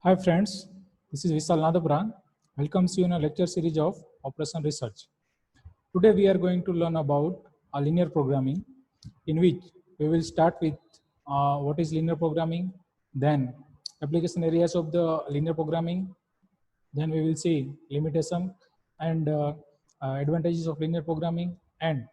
Hi friends, this is Vishal Nadapura. Welcomes you in a lecture series of Operation Research. Today we are going to learn about linear programming, in which we will start with what is linear programming, then application areas of the linear programming, then we will see limitation and advantages of linear programming, and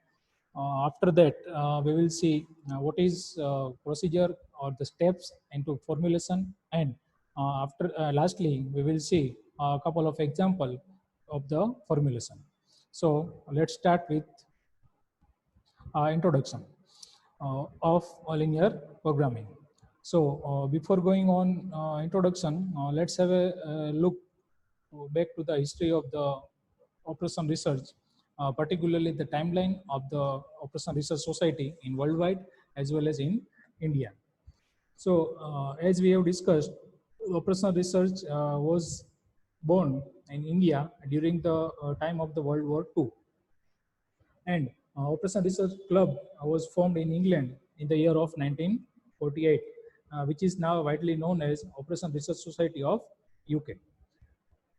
after that we will see what is procedure or the steps into formulation, and after lastly we will see a couple of example of the formulation. So let's start with introduction of linear programming. So before going on introduction, let's have a look back to the history of the Operation Research, particularly the timeline of the Operation Research Society in worldwide as well as in India. So as we have discussed, Operation Research was born in India during the time of the World War II. And Operation Research Club was formed in England in the year of 1948, which is now widely known as Operation Research Society of UK.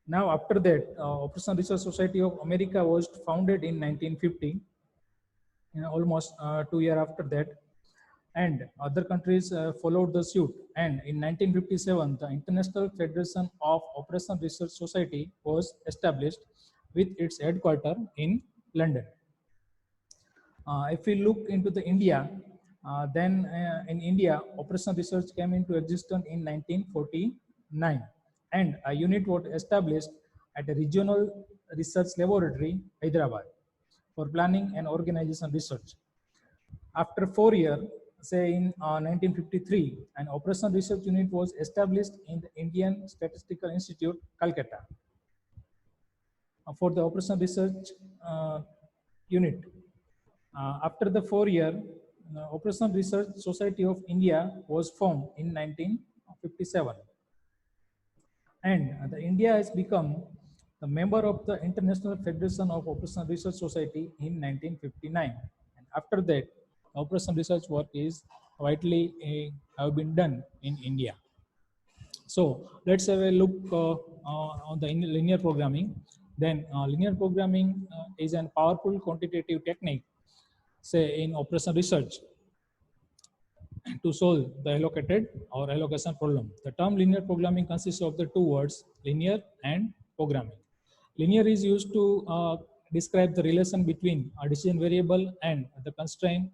Now, after that, Operation Research Society of America was founded in 1950, almost 2 years after that, and other countries followed the suit. And in 1957, the International Federation of Operation Research Society was established with its headquarters in London. If we look into the India, then in India, Operation Research came into existence in 1949, and a unit was established at a regional research laboratory, Hyderabad, for planning and organization research. After 4 years, say in 1953, an Operation Research Unit was established in the Indian Statistical Institute, Calcutta, for the Operation Research Unit. After the 4 year, Operation Research Society of India was formed in 1957. And India has become the member of the International Federation of Operation Research Society in 1959. And after that, Operation Research work is widely have been done in India. So let's have a look on the linear programming. Then linear programming is a powerful quantitative technique, say in Operation Research, to solve the allocated or allocation problem. The term linear programming consists of the two words linear and programming. Linear is used to describe the relation between a decision variable and the constraint.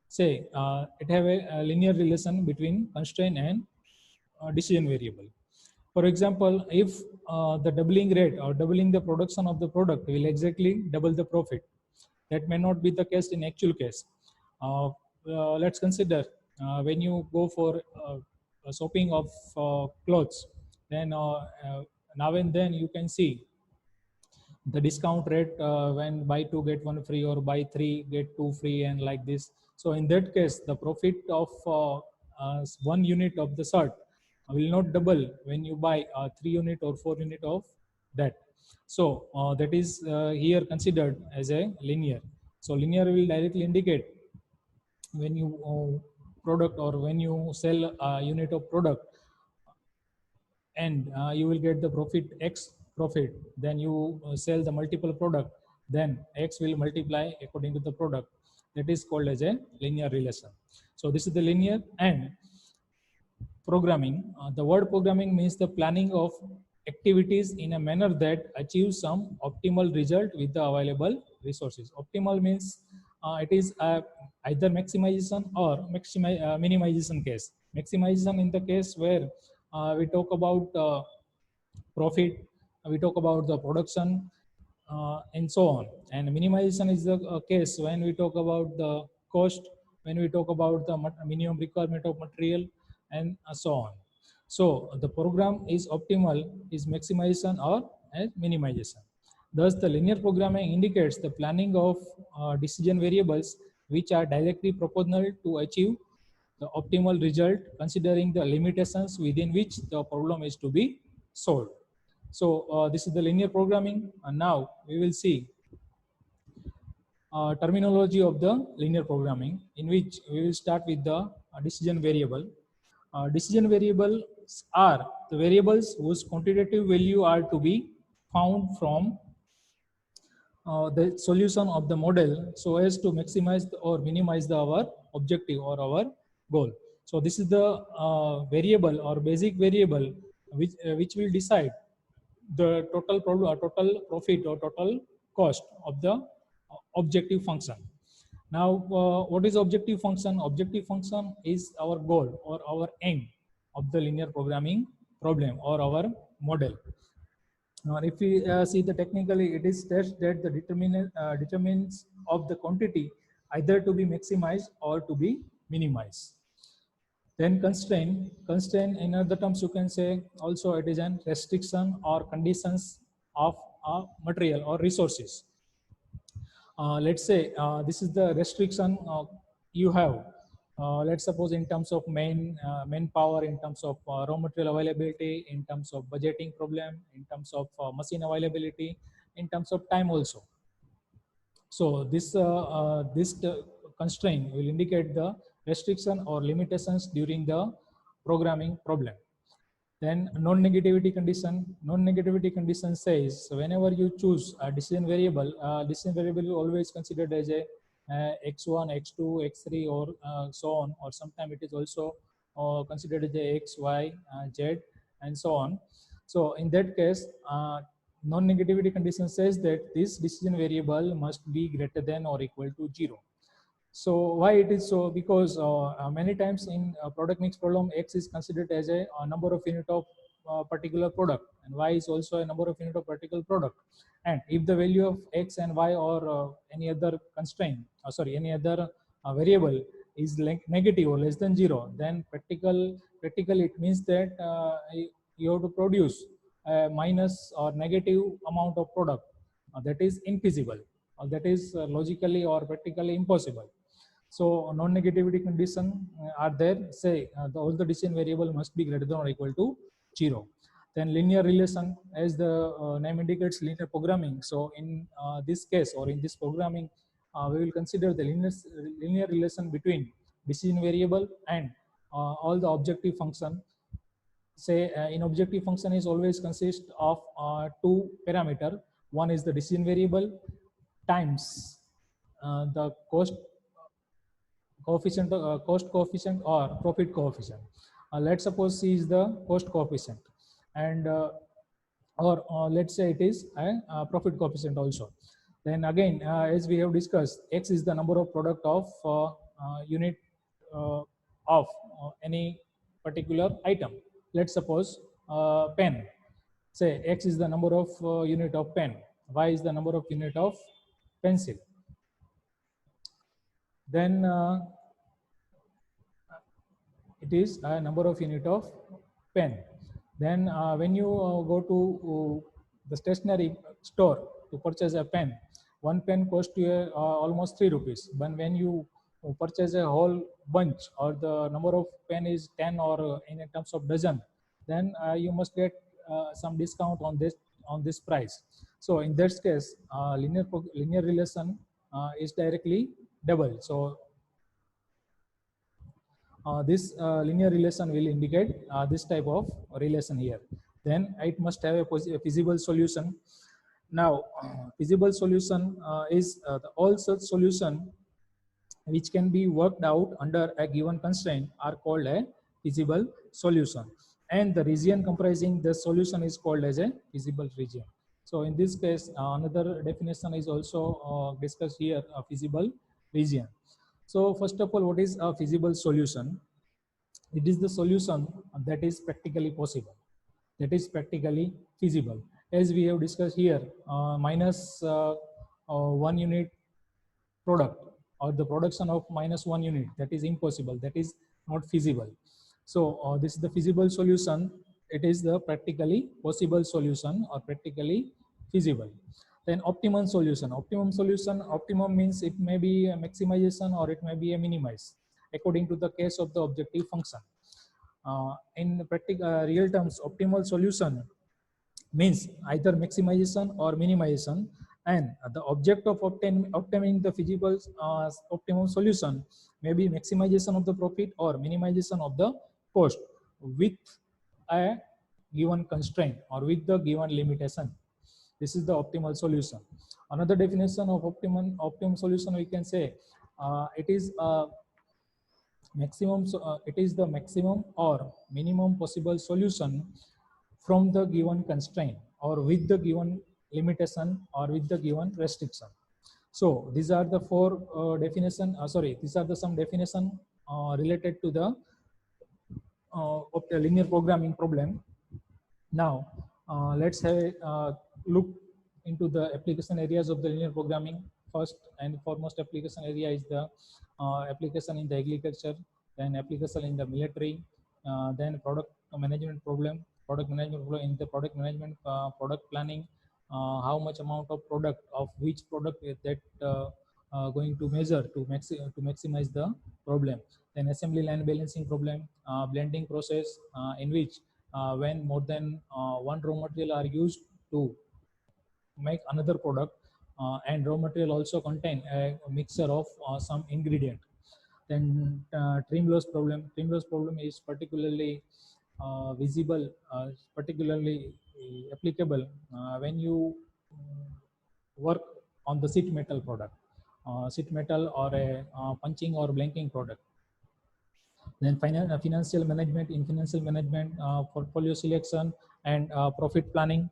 Say it have a linear relation between constraint and decision variable. For example, if the doubling rate or doubling the production of the product will exactly double the profit, that may not be the case in actual case. Let's consider when you go for a shopping of clothes, then now and then you can see the discount rate when buy two get one free or buy three get two free and like this. So in that case, the profit of 1 unit of the shirt will not double when you buy 3 unit or 4 unit of that. So that is here considered as a linear. So linear will directly indicate when you product or when you sell a unit of product, and you will get the profit x profit, then you sell the multiple product, then x will multiply according to the product. That is called as a linear relation. So this is the linear. And programming, the word programming means the planning of activities in a manner that achieves some optimal result with the available resources. Optimal means it is either maximization or minimization case. Maximization in the case where we talk about profit, we talk about the production, and so on. And minimization is the case when we talk about the cost, when we talk about the minimum requirement of material, and so on. So the program is optimal, is maximization or minimization. Thus, the linear programming indicates the planning of decision variables which are directly proportional to achieve the optimal result, considering the limitations within which the problem is to be solved. So this is the linear programming, and now we will see terminology of the linear programming, in which we will start with the decision variable. Decision variable are the variables whose quantitative value are to be found from the solution of the model so as to maximize or minimize our objective or our goal. So this is the variable or basic variable which will decide the total problem or total profit or total cost of the objective function. Now, what is objective function? Objective function is our goal or our aim of the linear programming problem or our model. Now, if we see the technically, it is stressed that the determinants of the quantity either to be maximized or to be minimized. Then constraint in other terms you can say also it is an restriction or conditions of material or resources. Let's say this is the restriction you have. Let's suppose in terms of manpower, in terms of raw material availability, in terms of budgeting problem, in terms of machine availability, in terms of time also. So this constraint will indicate the restriction or limitations during the programming problem. Then non-negativity condition. Non-negativity condition says whenever you choose a decision variable is always considered as a x1, x2, x3, or so on, or sometimes it is also considered as a x, y, z, and so on. So in that case, non-negativity condition says that this decision variable must be greater than or equal to 0. So why it is so? Because many times in product mix problem, X is considered as a number of unit of particular product, and Y is also a number of unit of particular product. And if the value of X and Y or any other constraint, any other variable is negative or less than 0, then practically it means that you have to produce a minus or negative amount of product that is infeasible, or that is logically or practically impossible. So non-negativity condition are there. Say all the decision variable must be greater than or equal to 0. Then linear relation, as the name indicates, linear programming. So in this case or in this programming, we will consider the linear relation between decision variable and all the objective function. Say in objective function is always consist of two parameter. One is the decision variable times the cost coefficient or profit coefficient. Let's suppose C is the cost coefficient, and or let's say it is a profit coefficient also. Then again, as we have discussed, X is the number of product of unit of any particular item. Let's suppose pen. Say X is the number of unit of pen. Y is the number of unit of pencil. Then it is a number of unit of pen. Then when you go to the stationery store to purchase a pen, one pen costs you almost 3 rupees. But when you purchase a whole bunch or the number of pen is 10 or in terms of dozen, then you must get some discount on this price. So in this case, linear relation is directly double. So this linear relation will indicate this type of relation here. Then it must have a feasible solution. Now, feasible solution is all such solution which can be worked out under a given constraint are called a feasible solution. And the region comprising the solution is called as a feasible region. So in this case, another definition is also discussed here, a feasible region. So first of all, what is a feasible solution? It is the solution that is practically possible, that is practically feasible. As we have discussed here, minus 1 unit product or the production of minus 1 unit, that is impossible, that is not feasible. So this is the feasible solution. It is the practically possible solution or practically feasible. Then optimum solution. Optimum means it may be a maximization or it may be a minimize according to the case of the objective function. In practical real terms, optimal solution means either maximization or minimization, and the object of obtaining the feasible optimum solution may be maximization of the profit or minimization of the cost with a given constraint or with the given limitation. This is the optimal solution. Another definition of optimum solution, we can say it is maximum. It is the maximum or minimum possible solution from the given constraint or with the given limitation or with the given restriction. So these are the four definition. These are the some definition related to the of the linear programming problem. Now let's have a look into the application areas of the linear programming. First and foremost application area is the application in the agriculture, then application in the military, then product management problem. Product management problem in the product management, product planning, how much amount of product of which product that going to measure to maximize the problem. Then assembly line balancing problem, blending process in which when more than one raw material are used to make another product, and raw material also contain a mixture of some ingredient. Then trim loss problem. Trim loss problem is particularly visible, particularly applicable when you work on the sheet metal product, sheet metal or a punching or blanking product. Then financial management. In financial management, portfolio selection and profit planning.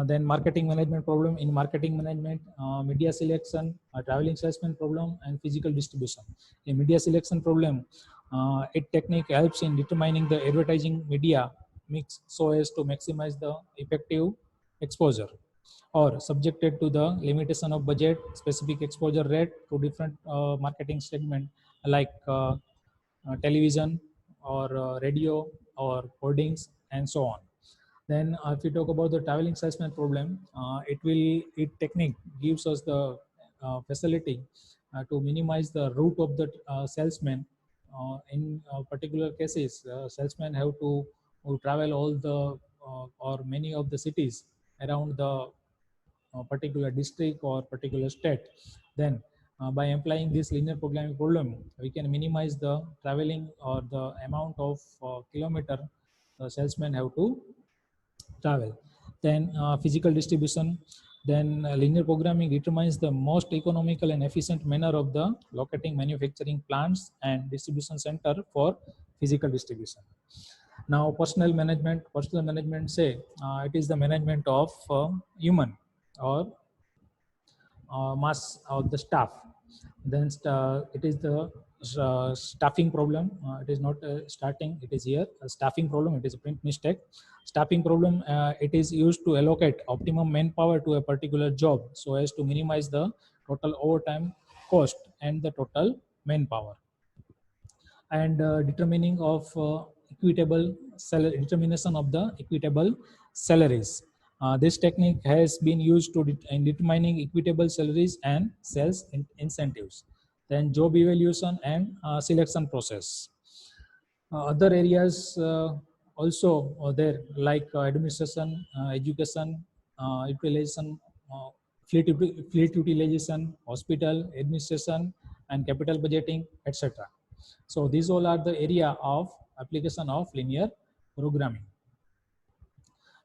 Then marketing management problem. In marketing management, media selection, traveling salesman problem, and physical distribution. In media selection problem, it technique helps in determining the advertising media mix so as to maximize the effective exposure, or subjected to the limitation of budget, specific exposure rate to different marketing segment like television or radio or hoardings and so on. Then if we talk about the traveling salesman problem, it technique gives us the facility to minimize the route of the salesman. In particular cases, salesmen have to travel all the or many of the cities around the particular district or particular state. Then by applying this linear programming problem, we can minimize the traveling or the amount of kilometer the salesmen have to travel. Then physical distribution. Then linear programming determines the most economical and efficient manner of the locating manufacturing plants and distribution center for physical distribution. Now personnel management. Personnel management say it is the management of human or mass of the staff. Then it is the staffing problem. It is not starting, it is here a staffing problem. It is a print mistake. Staffing problem, it is used to allocate optimum manpower to a particular job so as to minimize the total overtime cost and the total manpower. And determining of equitable salary, determination of the equitable salaries. This technique has been used in determining equitable salaries and sales incentives. Then job evaluation and selection process. Other areas also are there, like administration, education, utilization, fleet utilization, hospital administration, and capital budgeting, etc. So these all are the area of application of linear programming.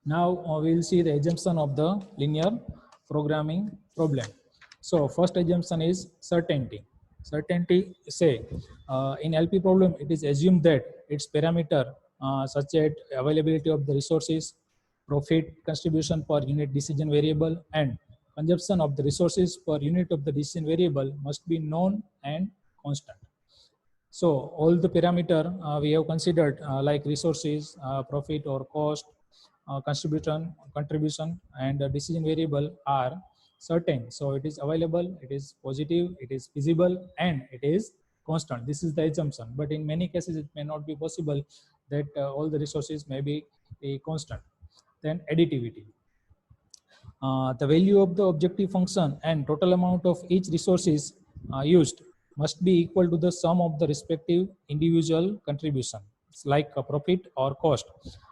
Now we will see the assumption of the linear programming problem. So first assumption is certainty. Certainty say in LP problem, it is assumed that its parameter such as availability of the resources, profit contribution per unit decision variable, and consumption of the resources per unit of the decision variable must be known and constant. So all the parameter we have considered like resources, profit or cost, contribution and decision variable are certain. So it is available, it is positive, it is feasible, and it is constant. This is the assumption. But in many cases, it may not be possible that all the resources may be constant. Then additivity. The value of the objective function and total amount of each resources used must be equal to the sum of the respective individual contribution, like a profit or cost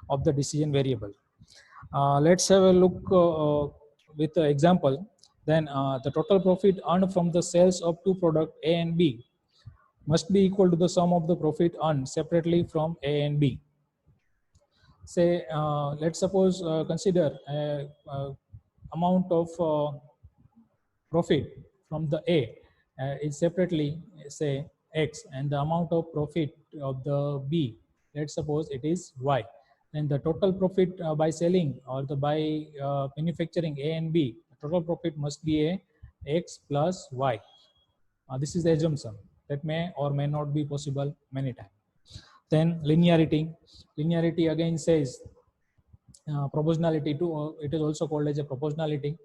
of the decision variable. Let's have a look with the example. Then the total profit earned from the sales of two products A and B must be equal to the sum of the profit earned separately from A and B. Say, let's suppose consider amount of profit from the A is separately say X, and the amount of profit of the B, let's suppose it is Y. Then the total profit by selling or the by manufacturing A and B, the total profit must be a X plus Y. This is the assumption that may or may not be possible many times. Then linearity. Linearity again says proportionality to, it is also called as a proportionality.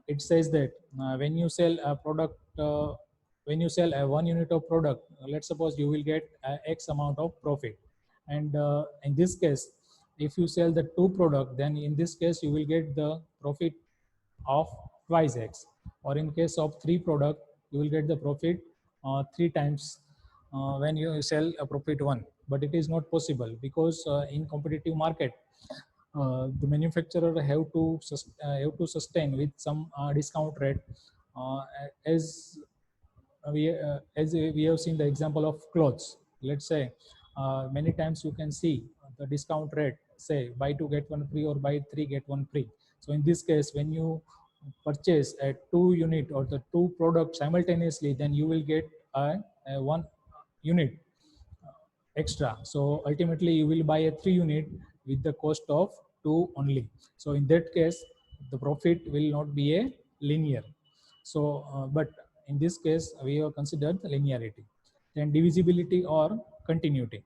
It says that when you sell a product, when you sell a 1 unit of product, let's suppose you will get X amount of profit. And in this case, if you sell the 2 product, then in this case you will get the profit of twice X. Or in case of 3 product, you will get the profit 3 times when you sell a profit 1. But it is not possible because in competitive market, the manufacturer have to sustain with some discount rate, uh, as we have seen the example of clothes. Let's say many times you can see the discount rate, say buy 2 get 1 free or buy 3 get 1 free. So in this case, when you purchase a 2 unit or the 2 products simultaneously, then you will get a 1 unit extra. So ultimately you will buy a 3 unit with the cost of 2 only. So in that case, the profit will not be a linear. So, but in this case, we have considered the linearity. Then divisibility or continuity.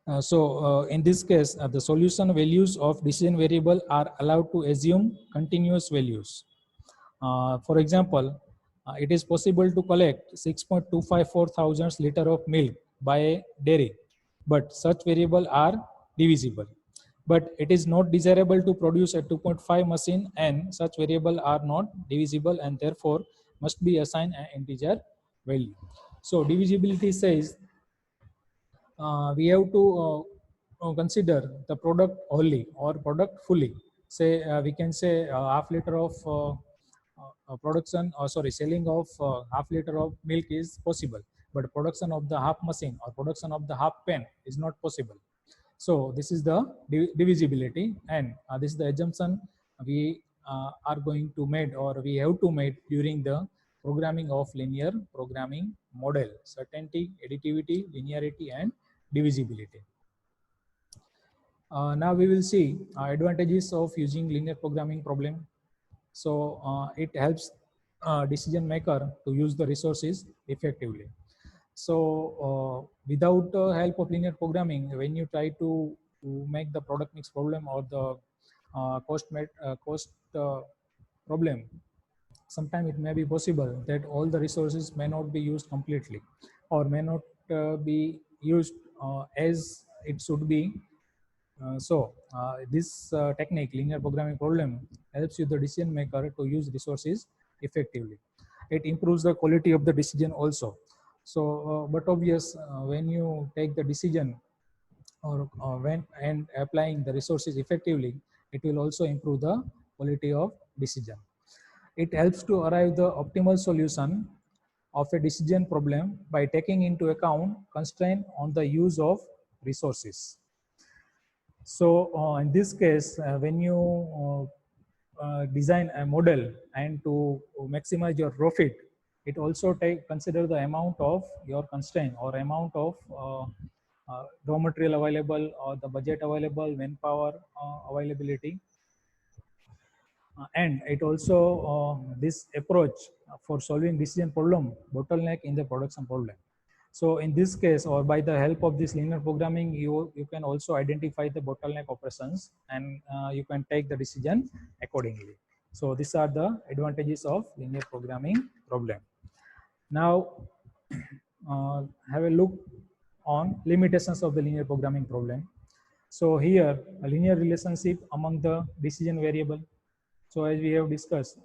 In this case, the solution values of decision variable are allowed to assume continuous values. For example, it is possible to collect 6.254 thousand liter of milk by a dairy, but such variables are divisible. But it is not desirable to produce a 2.5 machine, and such variables are not divisible and therefore must be assigned an integer value. So divisibility says we have to consider the product wholly or product fully. Say we can say half liter of production, or sorry, selling of half liter of milk is possible, but production of the half machine or production of the half pen is not possible. So this is the divisibility, and this is the assumption we are going to make, or we have to make during the programming of linear programming model: certainty, additivity, linearity, and divisibility. Now we will see advantages of using linear programming problem. So it helps decision maker to use the resources effectively. So without the help of linear programming, when you try to make the product mix problem or the cost problem, sometimes it may be possible that all the resources may not be used completely, or may not be used as it should be. This technique, linear programming problem, helps you, the decision maker, to use resources effectively. It improves the quality of the decision also. So, but obvious, when you take the decision or when and applying the resources effectively, it will also improve the quality of decision. It helps to arrive the optimal solution of a decision problem by taking into account constraint on the use of resources. So in this case, when you design a model and to maximize your profit, it also consider the amount of your constraint or amount of raw material available, or the budget available, manpower availability. And it also, this approach for solving decision problem bottleneck in the production problem. So in this case, or by the help of this linear programming, you can also identify the bottleneck operations, and you can take the decision accordingly. So these are the advantages of linear programming problem. Now have a look on limitations of the linear programming problem. So here, a linear relationship among the decision variable. So as we have discussed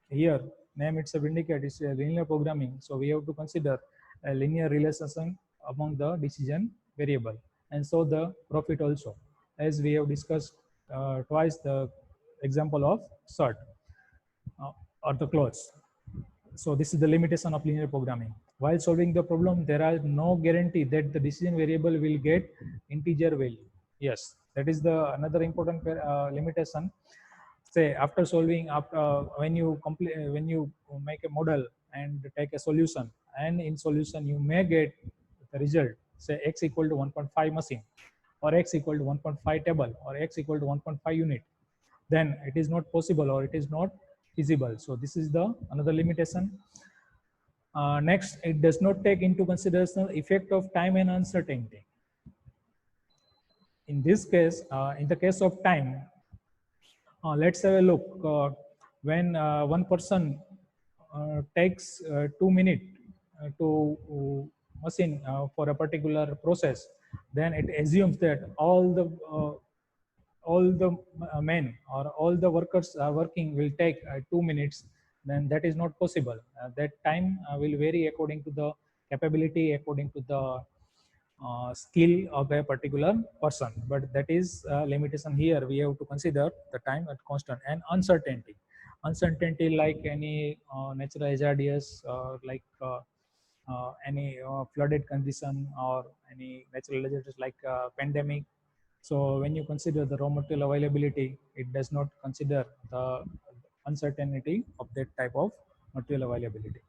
here, name itself indicates it's linear programming. So we have to consider a linear relation among the decision variable, and so the profit also, as we have discussed twice the example of shirt or the clothes. So this is the limitation of linear programming. While solving the problem, there are no guarantee that the decision variable will get integer value. Yes, that is the another important limitation. Say after solving, after when you complete, when you make a model and take a solution, and in solution you may get the result, say x equal to 1.5 machine, or x equal to 1.5 table, or x equal to 1.5 unit, then it is not possible or it is not feasible. So this is the another limitation. Next, it does not take into consideration effect of time and uncertainty. In this case, in the case of time, let's have a look. When one person takes 2 minutes to machine for a particular process, then it assumes that all the men or all the workers working will take 2 minutes. Then that is not possible. That time will vary according to the capability, according to the skill of a particular person. But that is limitation here. We have to consider the time at constant and uncertainty. Uncertainty like any natural hazardous, any flooded condition or any natural hazardous like pandemic. So when you consider the raw material availability, it does not consider the uncertainty of that type of material availability.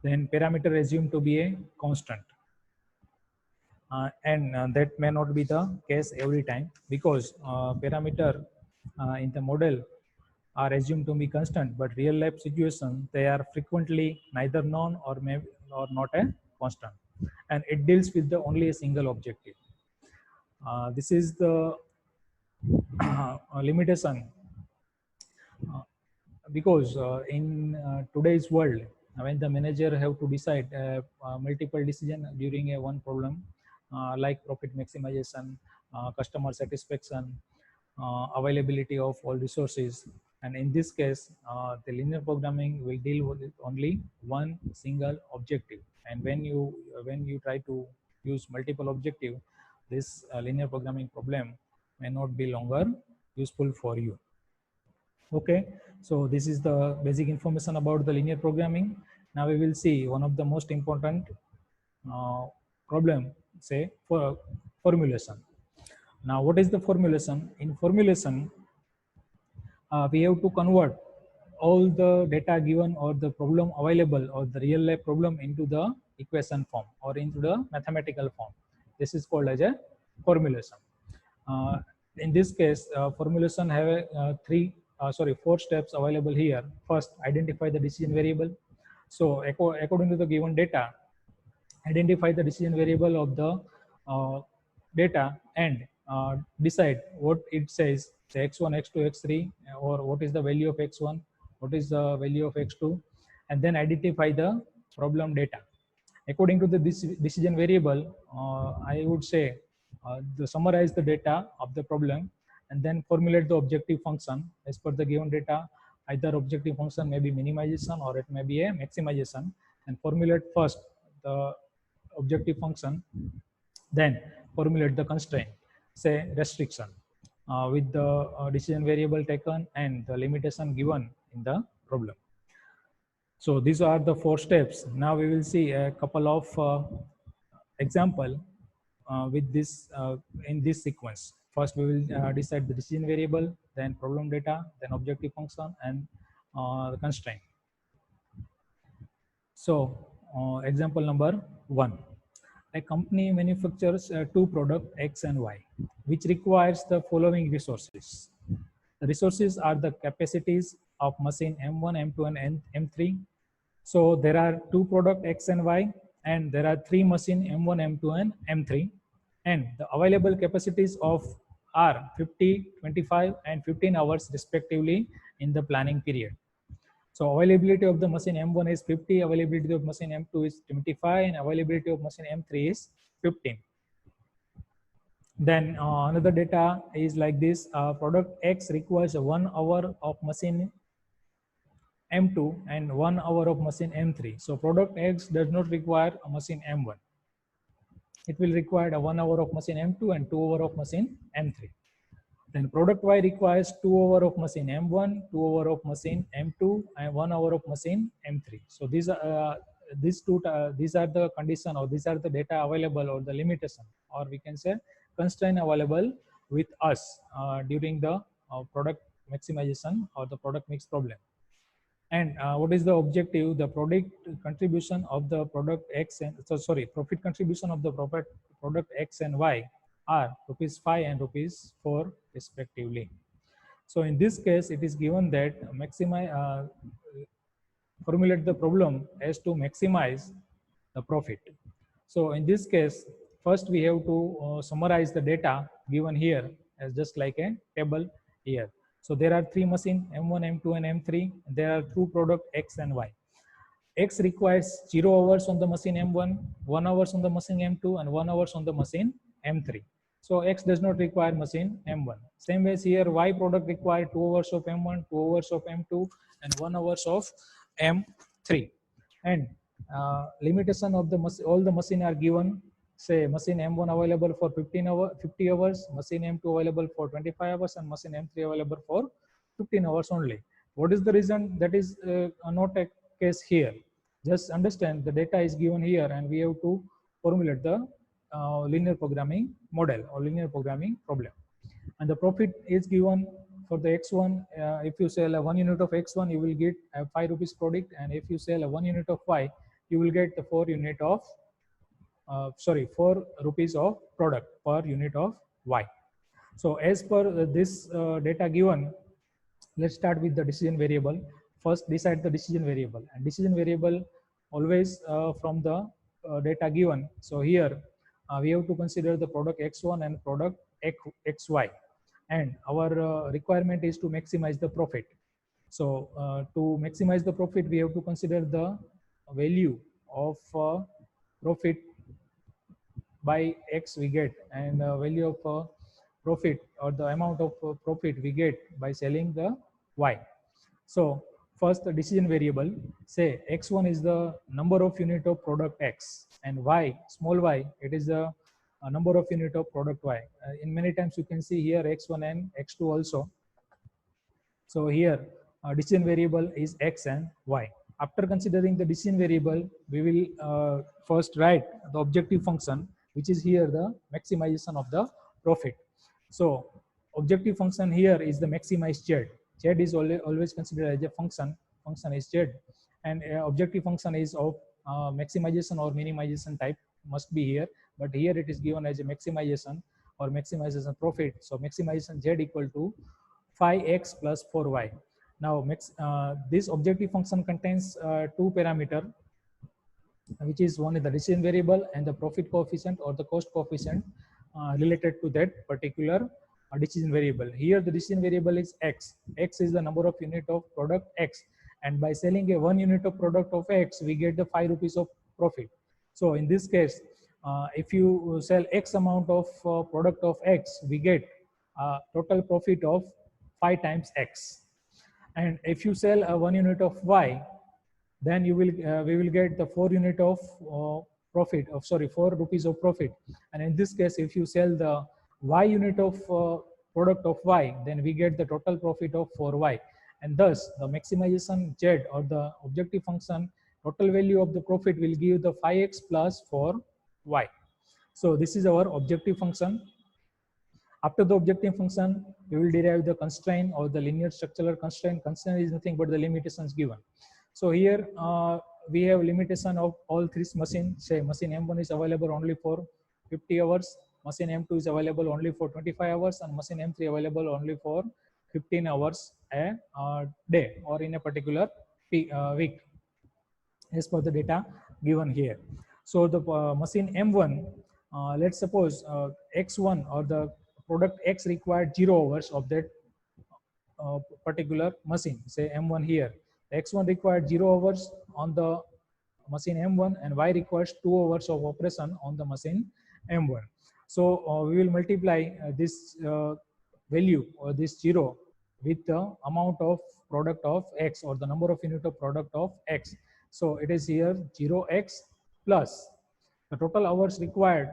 Then parameter assumed to be a constant. And that may not be the case every time, because parameter in the model are assumed to be constant, but real life situation they are frequently neither known or maybe or not a constant, and it deals with the only a single objective. This is the limitation, because in today's world, when the manager have to decide multiple decision during a one problem, like profit maximization, customer satisfaction, availability of all resources, and in this case the linear programming will deal with only one single objective. And when you try to use multiple objective, this linear programming problem may not be longer useful for you. Okay, so this is the basic information about the linear programming. Now we will see one of the most important problem, say for formulation. Now what is the formulation? In formulation, we have to convert all the data given or the problem available or the real life problem into the equation form or into the mathematical form. This is called as a formulation. Uh, in this case, formulation have four steps available here. First, identify the decision variable. So according to the given data, identify the decision variable of the data and decide what it says, say x1, x2, x3, or what is the value of x1, what is the value of x2, and then identify the problem data. According to the decision variable, I would say summarize the data of the problem and then formulate the objective function as per the given data. Either objective function may be minimization or it may be a maximization, and formulate first the objective function, then formulate the constraint, say restriction, with the decision variable taken and the limitation given in the problem. So these are the four steps. Now we will see a couple of example with this in this sequence. First, we will decide the decision variable, then problem data, then objective function, and the constraint. So, example number 1. A company manufactures two products X and Y, which requires the following resources. The resources are the capacities of machine M1, M2, and M3. So there are two products X and Y, and there are three machine M1, M2, and M3. And the available capacities of are 50, 25, and 15 hours respectively in the planning period. So availability of the machine M1 is 50, availability of machine M2 is 25, and availability of machine M3 is 15. Then another data is like this. Product X requires 1 hour of machine M2 and 1 hour of machine M3. So product X does not require a machine M1. It will require a 1 hour of machine M2 and 2 hour of machine M3. Then product Y requires 2 hour of machine M1, 2 hour of machine M2, and 1 hour of machine M3. So these are these are the condition, or these are the data available, or the limitation, or we can say constraint available with us during the product maximization or the product mix problem. And what is the objective? The product contribution of the product X and profit contribution of the product X and Y are rupees 5 and rupees 4 respectively. So in this case, it is given that formulate the problem as to maximize the profit. So in this case, first we have to summarize the data given here as just like a table here. So there are three machines, M1, M2, and M3. There are two product X and Y. X requires 0 hours on the machine M1, 1 hours on the machine M2, and 1 hours on the machine M3. So X does not require machine M1. Same as here, Y product require 2 hours of M1, 2 hours of M2, and 1 hours of M3. And limitation of the all the machine are given. Say machine M1 available for 50 hours, machine M2 available for 25 hours, and machine M3 available for 15 hours only. What is the reason? That is not a case here. Just understand the data is given here, and we have to formulate the linear programming model or linear programming problem. And the profit is given for the X1. If you sell a 1 unit of X1, you will get a 5 rupees product, and if you sell a 1 unit of Y, you will get the 4 rupees of product per unit of Y. So as per this data given, let's start with the decision variable. First, decide the decision variable, and decision variable always from the data given. So here we have to consider the product X1 and product XY, and our requirement is to maximize the profit. So to maximize the profit, we have to consider the value of profit by X we get, and value of profit or the amount of profit we get by selling the Y. So first, the decision variable, say X1 is the number of unit of product X, and Y, small y, it is the number of unit of product Y. In many times you can see here X1 and X2 also. So here decision variable is X and Y. After considering the decision variable, we will first write the objective function, which is here the maximization of the profit. So objective function here is the maximize Z. Z is always considered as a function. Function is Z, and objective function is of maximization or minimization type, must be here. But here it is given as a maximization or maximization profit. So maximization Z equal to 5x plus 4y. Now this objective function contains two parameters, which is one is the decision variable and the profit coefficient or the cost coefficient related to that particular decision variable. Here the decision variable is X. X is the number of unit of product X, and by selling a 1 unit of product of X, we get the 5 rupees of profit. So in this case, if you sell X amount of product of X, we get total profit of 5 times X. And if you sell a 1 unit of Y, then you will we will get the 4 unit of profit of 4 rupees of profit. And in this case, if you sell the Y unit of product of Y, then we get the total profit of 4Y. And thus the maximization Z or the objective function total value of the profit will give the 5x plus 4y. So this is our objective function. After the objective function, we will derive the constraint or the linear structural constraint. Constraint is nothing but the limitations given. So here we have limitation of all three machines. Say machine M1 is available only for 50 hours, machine M2 is available only for 25 hours, and machine M3 available only for 15 hours a day or in a particular week, as per the data given here. So the machine M1, let's suppose X1 or the product X required 0 hours of that particular machine, say M1 here. X1 required 0 hours on the machine M1, and Y requires 2 hours of operation on the machine M1. So we will multiply this value or this 0 with the amount of product of X or the number of unit of product of X. So it is here 0x plus the total hours required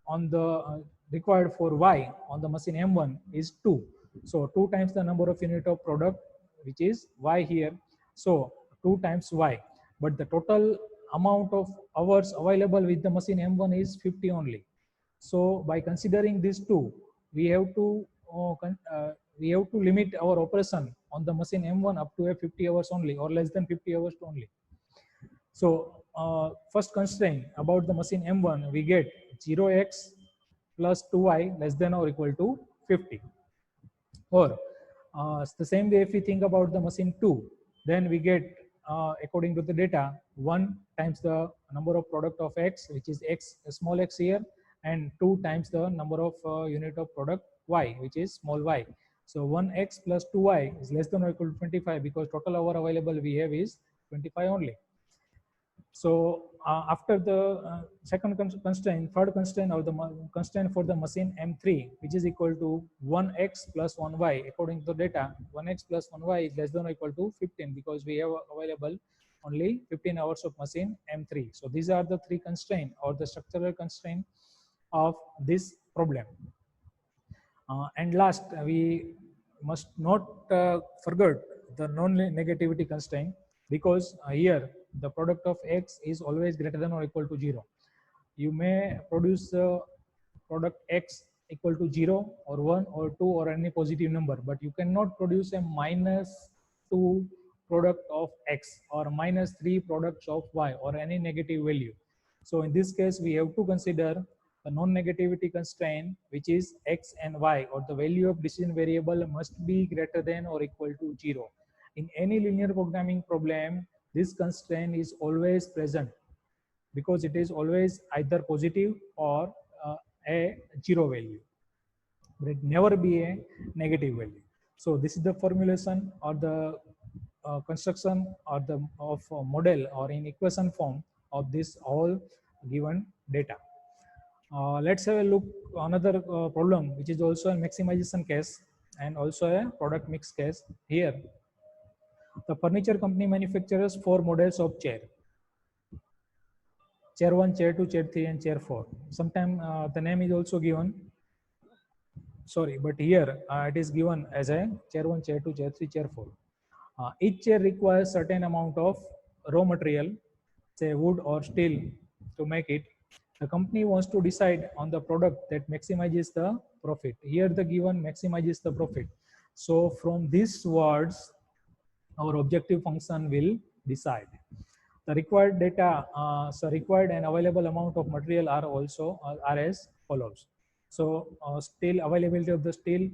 on the required for Y on the machine M1 is 2. So 2 times the number of unit of product, which is Y here. So 2 times Y. But the total amount of hours available with the machine M1 is 50 only. So by considering these two, we have to limit our operation on the machine M1 up to a 50 hours only, or less than 50 hours only. So first constraint about the machine M1, we get 0x plus 2y less than or equal to 50. Or the same way, if we think about the machine 2, then we get, according to the data, 1 times the number of product of x, which is x, small x here, and 2 times the number of unit of product y, which is small y. So 1x plus 2y is less than or equal to 25, because total hour available we have is 25 only. So after the second constraint, third constraint, or the constraint for the machine M3, which is equal to 1x plus 1y. According to the data, 1x plus 1y is less than or equal to 15, because we have available only 15 hours of machine M3. So these are the three constraints, or the structural constraint of this problem. And last, we must not forget the non-negativity constraint, because here the product of x is always greater than or equal to 0. You may produce product x equal to 0 or 1 or 2 or any positive number, but you cannot produce a minus 2 product of x or minus 3 products of y or any negative value. So in this case, we have to consider the non-negativity constraint, which is x and y, or the value of decision variable must be greater than or equal to 0. In any linear programming problem, this constraint is always present, because it is always either positive or a 0 value, but it never be a negative value. So this is the formulation or the construction or the of model or in equation form of this all given data. Let's have a look another problem, which is also a maximization case and also a product mix case. Here, the furniture company manufactures 4 models of chair: chair 1, chair 2, chair 3, and chair 4. Sometimes the name is also given, sorry, but here it is given as a chair 1, chair 2, chair 3, chair 4. Each chair requires certain amount of raw material, say wood or steel, to make it. The company wants to decide on the product that maximizes the profit. Here the given maximizes the profit. So from these words, our objective function will decide. The required data, so required and available amount of material are also are as follows. So steel, availability of the steel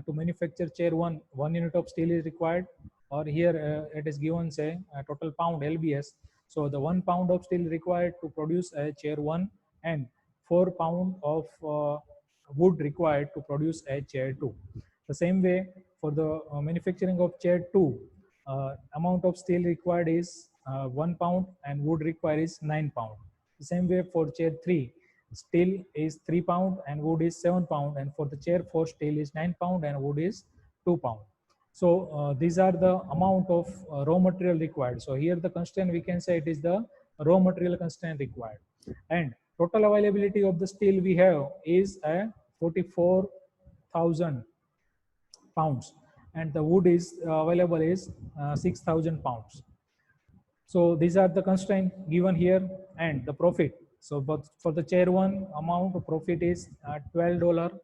to manufacture chair 1 unit of steel is required, or here it is given, say, a total pound LBS. So the 1 pound of steel required to produce a chair 1, and 4 pound of wood required to produce a chair 2. The same way, for the manufacturing of chair 2, amount of steel required is 1 pound and wood required is 9 pound. The same way for chair 3, steel is 3 pound and wood is 7 pound, and for the chair 4, steel is 9 pound and wood is 2 pound. So these are the amount of raw material required. So here the constraint, we can say it is the raw material constraint required. And total availability of the steel we have is 44,000 pounds, and the wood is available is 6,000 pounds. So these are the constraints given here, and the profit. So but for the chair 1, amount of profit is $12,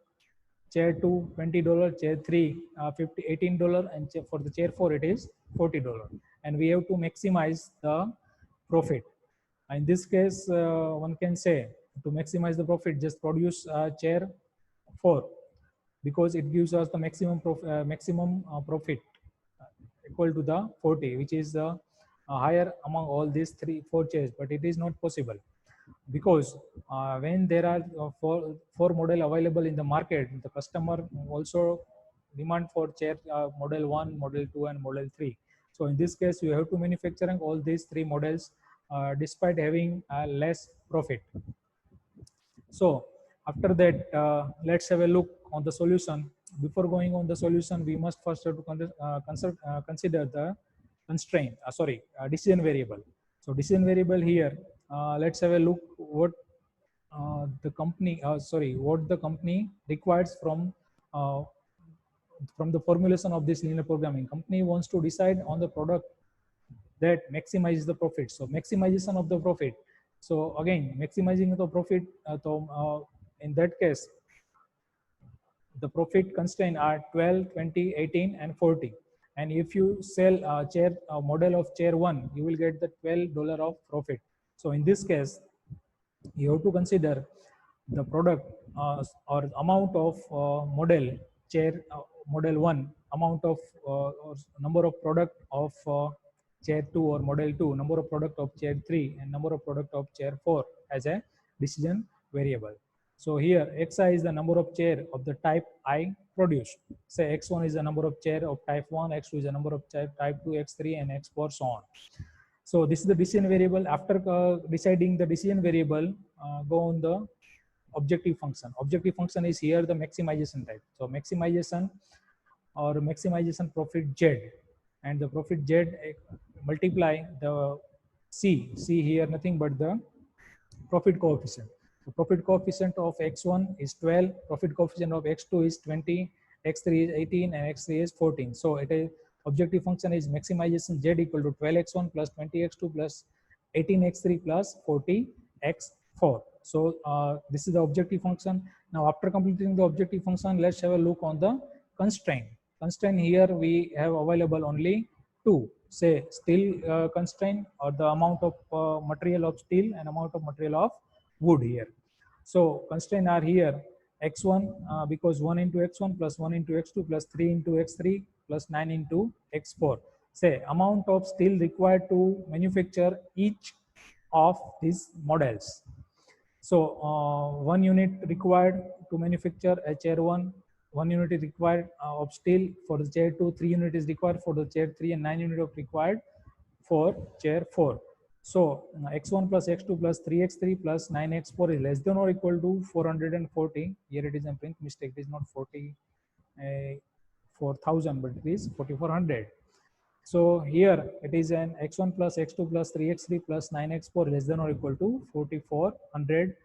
chair 2 $20, chair 3 $18, and for the chair 4 it is $40. And we have to maximize the profit. In this case, one can say, to maximize the profit, just produce chair 4, because it gives us the maximum profit equal to the 40, which is higher among all these 4 chairs. But it is not possible, because when there are four model available in the market, the customer also demand for chair model 1, model 2, and model 3. So in this case, you have to manufacturing all these 3 models despite having less profit. So after that, let's have a look on the solution. Before going on the solution, we must first have to consider the constraint, decision variable. So decision variable here, let's have a look what what the company requires from the formulation of this linear programming. Company wants to decide on the product that maximizes the profit. So maximization of the profit. So again, maximizing the profit, in that case, the profit constraint are 12, 20, 18, and 40. And if you sell a model of chair 1, you will get the $12 of profit. So in this case, you have to consider the product or amount of model chair model 1, amount of or number of product of chair 2 or model 2, number of product of chair 3, and number of product of chair 4 as a decision variable. So here xi is the number of chair of the type I produced. Say x1 is the number of chair of type 1, x2 is the number of chair type 2, x3, and x4, so on. So this is the decision variable. After deciding the decision variable, go on the objective function. Objective function is here the maximization type. So maximization or maximization profit Z, and the profit Z multiply the C here nothing but the profit coefficient. The profit coefficient of x1 is 12, profit coefficient of x2 is 20, x3 is 18, and x3 is 14. So it is objective function is maximization Z equal to 12x1 plus 20x2 plus 18x3 plus 40x4. So this is the objective function. Now after completing the objective function, let's have a look on the constraint. Constraint here we have available only two. Say steel constraint, or the amount of material of steel and amount of material of wood here. So constraint are here x1 because 1 into x1 plus 1 into x2 plus 3 into x3 plus 9 into x4. Say amount of steel required to manufacture each of these models. So 1 unit required to manufacture a chair 1 unit is required of steel for the chair 2, 3 unit is required for the chair 3, and 9 unit of required for chair 4. So x1 plus x2 plus 3x3 plus 9x4 is less than or equal to 440. Here it is a print mistake. It is not 40,000, but it is 4400. So here it is an x1 plus x2 plus 3x3 plus 9x4 less than or equal to 4400.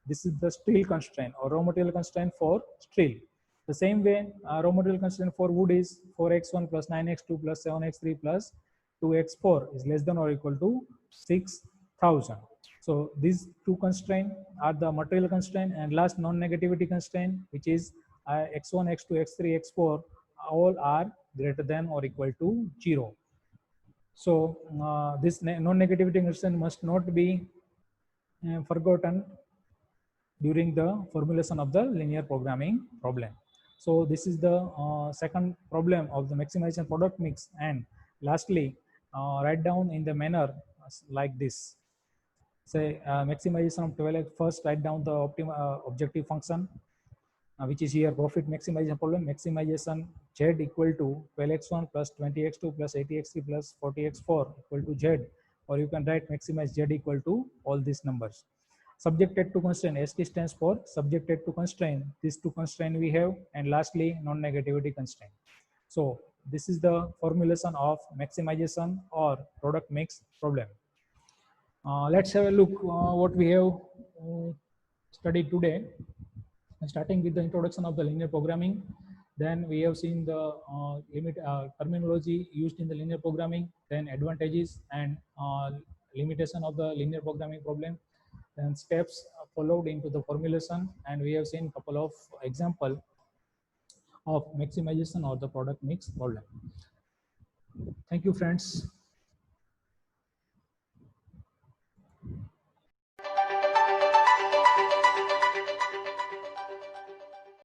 This is the steel constraint or raw material constraint for steel. The same way, raw material constraint for wood is 4x1 plus 9x2 plus 7x3 plus 2x4 is less than or equal to 6000. So these two constraints are the material constraint, and last non-negativity constraint, which is x1, x2, x3, x4, all are greater than or equal to 0. So this non-negativity constraint must not be forgotten during the formulation of the linear programming problem. So this is the second problem of the maximization product mix. And lastly, write down in the manner like this. Say maximization of 12x. First write down the objective function, which is here profit maximization problem. Maximization Z equal to 12x1 plus 20x2 plus 80x3 plus 40x4 equal to Z, or you can write maximize Z equal to all these numbers. Subjected to constraint, ST stands for subjected to constraint. These two constraints we have, and lastly non-negativity constraint. So this is the formulation of maximization or product mix problem. Let's have a look what we have studied today. Starting with the introduction of the linear programming, then we have seen the terminology used in the linear programming, then advantages and limitation of the linear programming problem, then steps followed into the formulation, and we have seen a couple of example of maximization or the product mix problem. Thank you, friends.